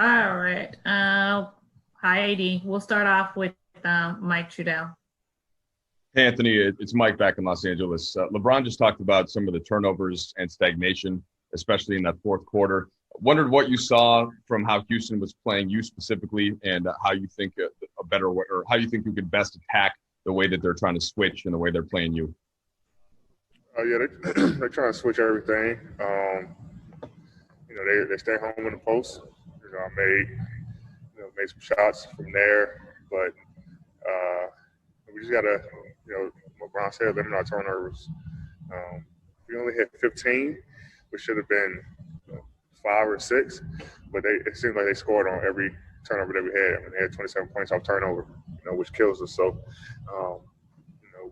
All right. Hi, AD. We'll start off with Mike Trudell. Hey, Anthony, it's Mike back in Los Angeles. LeBron just talked about some of the turnovers and stagnation, especially in that fourth quarter. Wondered what you saw from how Houston was playing you specifically, and how you think a better way, or how you think you could best attack the way that they're trying to switch and the way they're playing you. Yeah, they're trying to switch everything. They stay home in the post. I made some shots from there, but we just gotta, what Brown said, limit our turnovers. We only hit 15, which should have been 5 or 6, but it seems like they scored on every turnover that we had. I mean, they had 27 points off turnover, which kills us. So,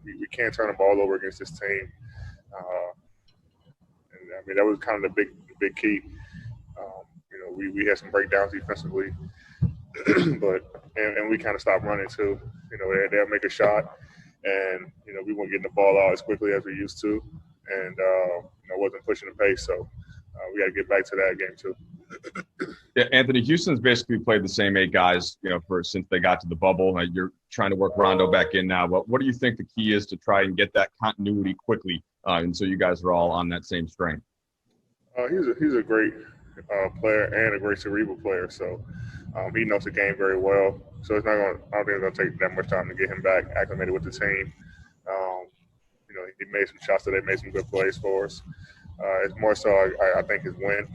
we can't turn the ball over against this team. And I mean, that was kind of the big key. We had some breakdowns defensively, but we kind of stopped running too. They'll make a shot, and we weren't getting the ball out as quickly as we used to, and wasn't pushing the pace. So we got to get back to that game too. Yeah, Anthony, Houston's basically played the same 8 guys, since they got to the bubble. You're trying to work Rondo back in now. But what do you think the key is to try and get that continuity quickly, and so you guys are all on that same string? He's a great player and a great cerebral player. So he knows the game very well. So I don't think it's going to take that much time to get him back acclimated with the team. He made some shots today, made some good plays for us. It's more so, I think, his win.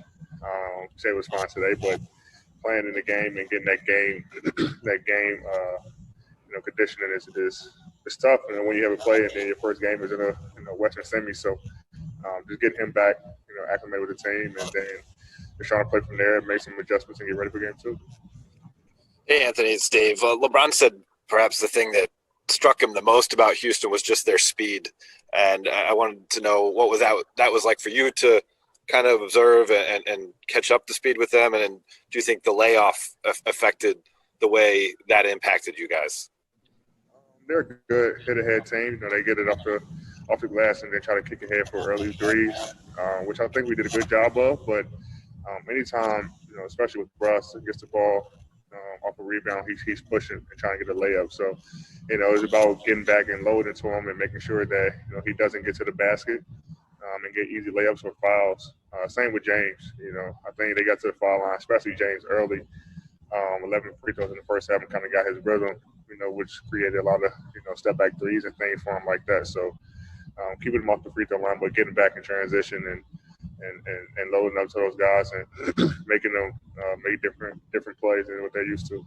Shea was fine today, but playing in the game and getting that game conditioning is tough. And when you have a play and then your first game is in a Western semi, so just getting him back, acclimated with the team, and then they're trying to play from there, make some adjustments, and get ready for game 2. Hey, Anthony, it's Dave. LeBron said perhaps the thing that struck him the most about Houston was just their speed, and I wanted to know what was that was like for you to kind of observe and catch up to speed with them, and do you think the layoff affected the way that impacted you guys? They're a good hit-ahead team. They get it off the glass and then try to kick ahead for early threes, which I think we did a good job of. But anytime, especially with Russ, gets the ball off a rebound, he's pushing and trying to get a layup. So, it's about getting back and loading to him and making sure that he doesn't get to the basket and get easy layups or fouls. Same with James. I think they got to the foul line, especially James early. 11 free throws in the first half and kind of got his rhythm, which created a lot of step back threes and things for him like that. So keeping him off the free throw line, but getting back in transition and loading up to those guys and making them make different plays than what they're used to.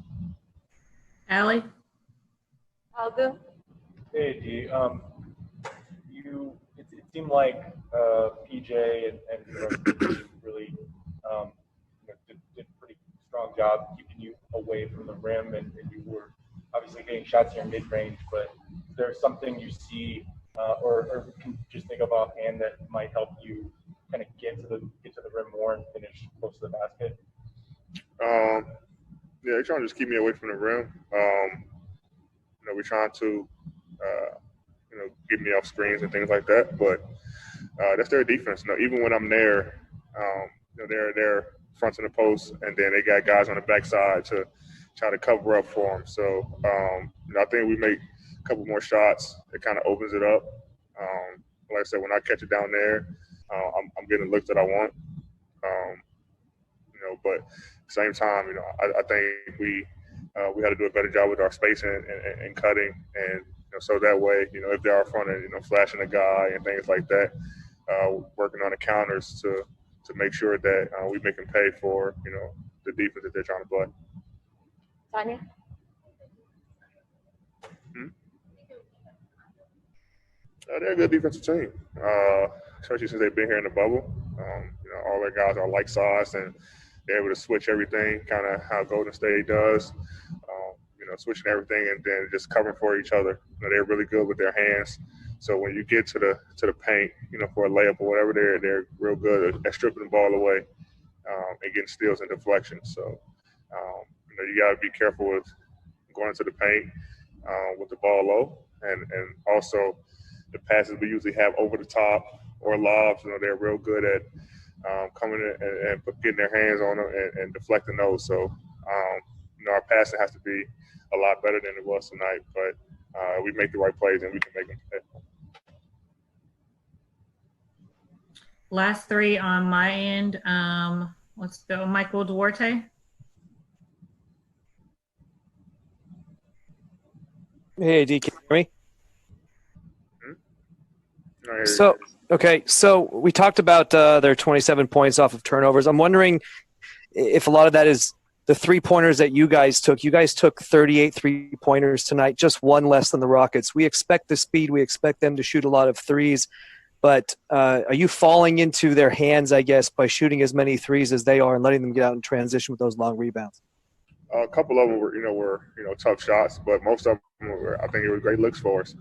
Allie? Aldo? Hey, D. It seemed like PJ and the rest of the team really did a pretty strong job keeping you away from the rim, and you were obviously getting shots in your mid-range, but is there something you see or can just think of offhand that might help you kind of get to the rim more and finish close to the basket? Yeah, they're trying to just keep me away from the rim. We're trying to, get me off screens and things like that. But that's their defense. Even when I'm there, they're fronting the post, and then they got guys on the backside to try to cover up for them. So, I think we make a couple more shots. It kind of opens it up. Like I said, when I catch it down there, I'm getting the looks that I want. But at the same time, I think we had to do a better job with our spacing and cutting, and so that way, if they are fronting, flashing a guy and things like that, working on the counters to make sure that we make them pay for the defense that they're trying to play. Tanya? They're a good defensive team, especially since they've been here in the bubble. All their guys are like size, and they're able to switch everything, kind of how Golden State does. Switching everything and then just covering for each other. They're really good with their hands. So when you get to the paint, for a layup or whatever, they're real good at stripping the ball away and getting steals and deflections. So you got to be careful with going into the paint with the ball low, and also the passes we usually have over the top or lobs. They're real good at coming in and getting their hands on them and deflecting those. So, our passing has to be a lot better than it was tonight. But we make the right plays and we can make them pay. Last three on my end. Let's go, Michael Duarte. Hey, D, can you hear me? Mm-hmm. So, okay, so we talked about their 27 points off of turnovers. I'm wondering if a lot of that is the three-pointers that you guys took. You guys took 38 three-pointers tonight, just one less than the Rockets. We expect the speed. We expect them to shoot a lot of threes. But are you falling into their hands, I guess, by shooting as many threes as they are and letting them get out and transition with those long rebounds? A couple of them were tough shots, but most of them were, I think it was great looks for us.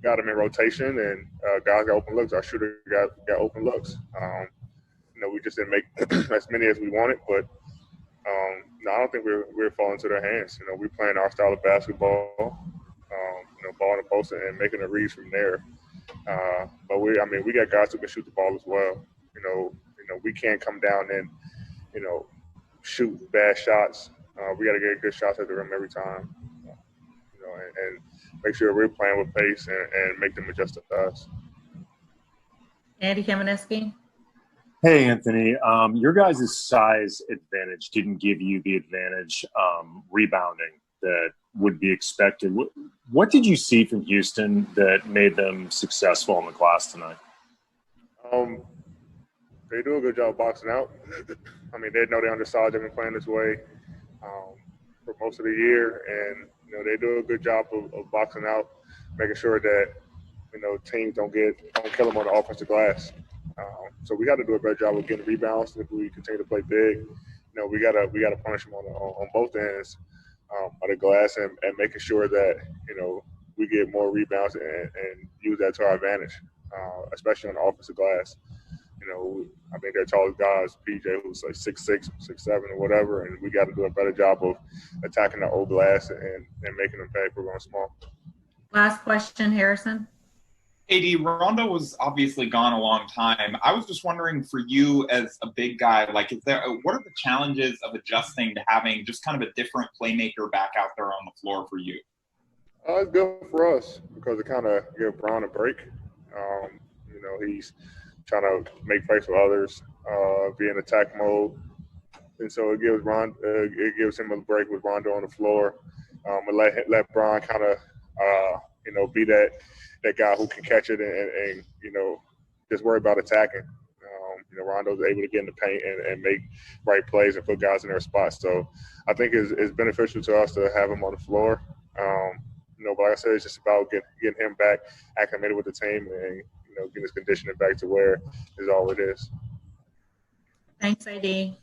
Got them in rotation, and guys got open looks. Our shooter got open looks. We just didn't make as many as we wanted, but no, I don't think we're falling into their hands. We're playing our style of basketball, ball in the post and making the reads from there. But we got guys who can shoot the ball as well. We can't come down and shoot bad shots. We got to get good shots at the rim every time, and make sure we're playing with pace and make them adjust to us. Andy Kamenetsky. Hey, Anthony. Your guys' size advantage didn't give you the advantage rebounding that would be expected. What did you see from Houston that made them successful in the glass tonight? They do a good job boxing out. They know they're undersized. They've been playing this way for most of the year, and they do a good job of boxing out, making sure that teams don't kill them on the offensive glass. So we got to do a better job of getting rebounds if we continue to play big. We got to punish them on both ends of the glass and making sure that we get more rebounds and use that to our advantage, especially on the offensive glass. I think their tallest guy is PJ, who's like 6'6", 6'7", or whatever, and we got to do a better job of attacking the old glass and making them pay for going small. Last question, Harrison. AD, Rondo was obviously gone a long time. I was just wondering, for you as a big guy, what are the challenges of adjusting to having just kind of a different playmaker back out there on the floor for you? It's good for us because it kind of gives Brown a break. He's trying to make plays for others, be in attack mode, and so it gives him a break with Rondo on the floor. And let Brown kind of be that guy who can catch it and just worry about attacking. Rondo's able to get in the paint and make right plays and put guys in their spots. So I think it's beneficial to us to have him on the floor. But like I said, it's just about getting him back acclimated with the team and getting his conditioning back to where is all it is. Thanks, AD.